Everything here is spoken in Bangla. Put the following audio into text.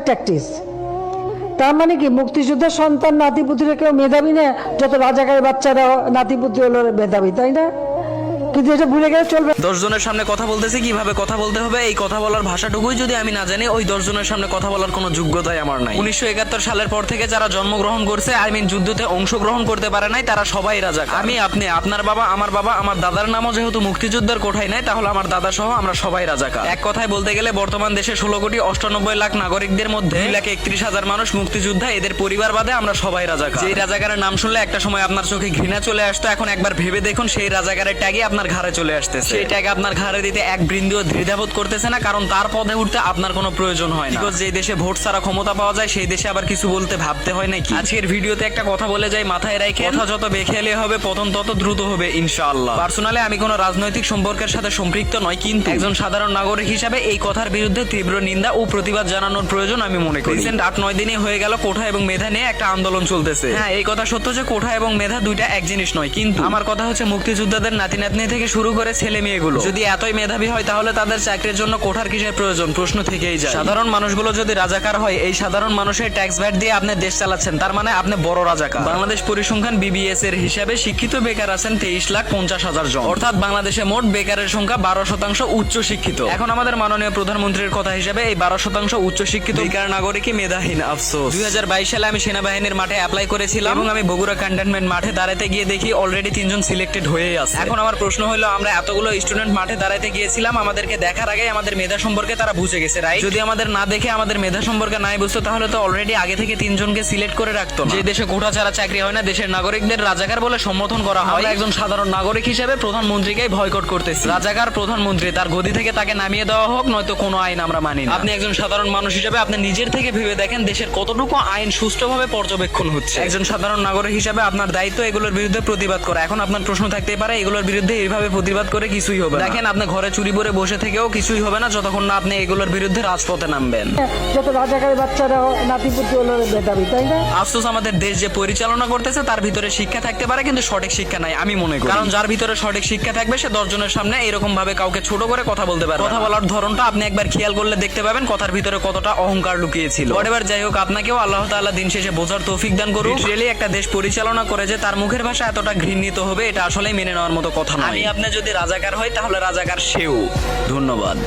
ট্যাকটিস। তার মানে কি মুক্তিযুদ্ধের সন্তান নাতিপুতিরা কেউ মেধাবী না, যত রাজাকারের বাচ্চারা নাতিপুতি হলো মেধাবী, তাই না? কিন্তু এটা ভুলে গেলে চলবে। 10 জনের সামনে কথা বলতেছি, কিভাবে কথা বলতে হবে এই কথা বলার ভাষাটুকুই যদি আমি না জানি, ওই 10 জনের সামনে কথা বলার কোনো যোগ্যতাই আমার নাই। 1971 সালের পর থেকে যারা জন্মগ্রহণ করছে, যুদ্ধতে অংশগ্রহণ করতে পারে নাই, তারা সবাই রাজাকার। আমি, আপনি, আপনার বাবা, আমার দাদার নামও যেহেতু মুক্তিযোদ্ধার কোঠায় নাই, তাহলে আমার দাদা সহ আমরা সবাই রাজাকার। এক কথায় বলতে গেলে বর্তমান দেশে 16,98,00,000 নাগরিকদের মধ্যে 2,31,000 মানুষ মুক্তিযোদ্ধা, এদের পরিবার বাদে আমরা সবাই রাজাকার। যেই রাজাকারের নাম শুনলে একটা সময় আপনার চোখে ঘৃণা চলে আসতো, এখন একবার ভেবে দেখুন সেই রাজাকারের ট্যাগে আপনার ঘাড়ে চলে আসতেছে। সেই ট্যাগ আপনার ঘাড়ে দিতে এক বৃন্দিও দ্বিধাবোধ করতেছে না, কারণ তার পদে উঠতে আপনার কোনো প্রয়োজন হয় না। বিকজ যে দেশে ভোট ছাড়া ক্ষমতা পাওয়া যায়, সেই দেশে আবার কিছু বলতে ভাবতে হয় নাকি? আজকের ভিডিওতে একটা কথা বলে যাই, মাথায় রাখেন, কথা যত বেখেয়ালি হবে পতন তত দ্রুত হবে ইনশাআল্লাহ। পার্সোনালি আমি কোনো রাজনৈতিক সম্পর্কের সাথে সম্পৃক্ত নয়, কিন্তু একজন সাধারণ নাগরিক হিসাবে এই কথার বিরুদ্ধে তীব্র নিন্দা ও প্রতিবাদ জানানোর প্রয়োজন আমি মনে করি। রিসেন্ট 8-9 দিনই হয়ে গেল কোঠা এবং মেধা নিয়ে একটা আন্দোলন চলতেছে। হ্যাঁ, এই কথা সত্য যে কোঠা এবং মেধা দুইটা এক জিনিস নয়, কিন্তু আমার কথা হচ্ছে মুক্তিযোদ্ধাদের নাতি নাতনি থেকে শুরু করে ছেলে মেয়েগুলো যদি এতই মেধাবী হয়, তাহলে তাদের চাকরির জন্য কোঠার কিসের প্রয়োজন? প্রশ্ন থেকেই যায়। সাধারণ মানুষগুলো যদি রাজাকার হয়, এই সাধারণ মানুষের ট্যাক্স ভ্যাট দিয়ে আপনি দেশ চালাচ্ছেন, তার মানে আপনি বড় রাজাকার। বাংলাদেশ পরিসংখ্যান BBS এর হিসাবে শিক্ষিত বেকার আছেন 23,50,000 জন, অর্থাৎ বাংলাদেশে মোট বেকারের সংখ্যা 12% উচ্চ শিক্ষিত। এখন আমাদের মাননীয় প্রধানমন্ত্রীর কথা হিসাবে এই 12% উচ্চ শিক্ষিত বেকার নাগরিকই মেধাহীন। আফসোস, 2022 সালে আমি সেনাবাহিনীর মাঠে অ্যাপ্লাই করেছিলাম এবং আমি বগুড়া ক্যান্টনমেন্ট মাঠে দাঁড়াতে গিয়ে দেখি অলরেডি 3 জন সিলেক্টেড হয়ে আছে। এখন আমার প্রশ্ন হলো, আমরা এতগুলো স্টুডেন্ট মাঠে দাঁড়াতে গিয়েছিলাম, আমাদেরকে দেখার আগে আমাদের মেধা সম্পর্কে তারা বুঝে গেছে, রাইট? যদি আমাদের না দেখে আমাদের মেধা সম্পর্কে নাই বুঝতো, তাহলে তো অলরেডি আগে থেকে 3 জনকে সিলেক্ট করে রাখতো। যে দেশে কোঠা ছাড়া চাকরি হয় না, দেশের নাগরিকদের রাজাকার বলে সম্বোধন করা হয়। আমরা একজন সাধারণ নাগরিক হিসেবে প্রধানমন্ত্রীকেই ভয়কট করতেছি। রাজাকার প্রধানমন্ত্রী, তার গদি থেকে তাকে নামিয়ে দেওয়া হোক, নয়তো কোনো আইন আমরা মানি না। আপনি একজন সাধারণ মানুষ হিসেবে আপনি নিজের থেকে ভেবে দেখেন দেশের কতটুকু আইন সুষ্ঠুভাবে পর্যবেক্ষণ হচ্ছে। একজন সাধারণ নাগরিক হিসেবে আপনার দায়িত্ব এগুলোর বিরুদ্ধে প্রতিবাদ করা। এখন আপনার প্রশ্ন থাকতেই পারে, এগুলোর বিরুদ্ধে এইভাবে প্রতিবাদ করে কিছুই হবে না। দেখেন, আপনি ঘরে চুরি করে বসে থেকেও কিছুই হবে না যতক্ষণ না আপনি এগুলোর বিরুদ্ধে রাজপথে নামবেন। যত রাজাকারের বাচ্চারা নাতিপুতি হলো মেধাবী, তাই না? আফসোস, আমাদের দেশ যে পরিচালনা করতেছে তার ভিতরে শিক্ষা থাকতে পারে, কিন্তু সঠিক শিক্ষা নাই আমি মনে করি। কারণ যার ভিতরে সঠিক শিক্ষা থাকবে, সে 10 জনের সামনে এরকম ভাবে কাউকে ছোট করে কথা বলতে পারবে। কথা বলার ধরনটা আপনি একবার খেয়াল করলে দেখতে পাবেন কথার ভিতরে কতটা অহংকার লুকিয়েছিল। এবার যাই হোক, আপনাকেও আল্লাহ তাআলা দিন শেষে বোঝার তৌফিক দান করুন। রিয়েলি একটা দেশ পরিচালনা করে যে তার মুখের ভাষা এতটা ঘৃণিত হবে, এটা আসলেই মেনে নেওয়ার মতো কথা নয়। আমি আপনি যদি রাজাকার হই, তাহলে রাজাকার সেও। ধন্যবাদ।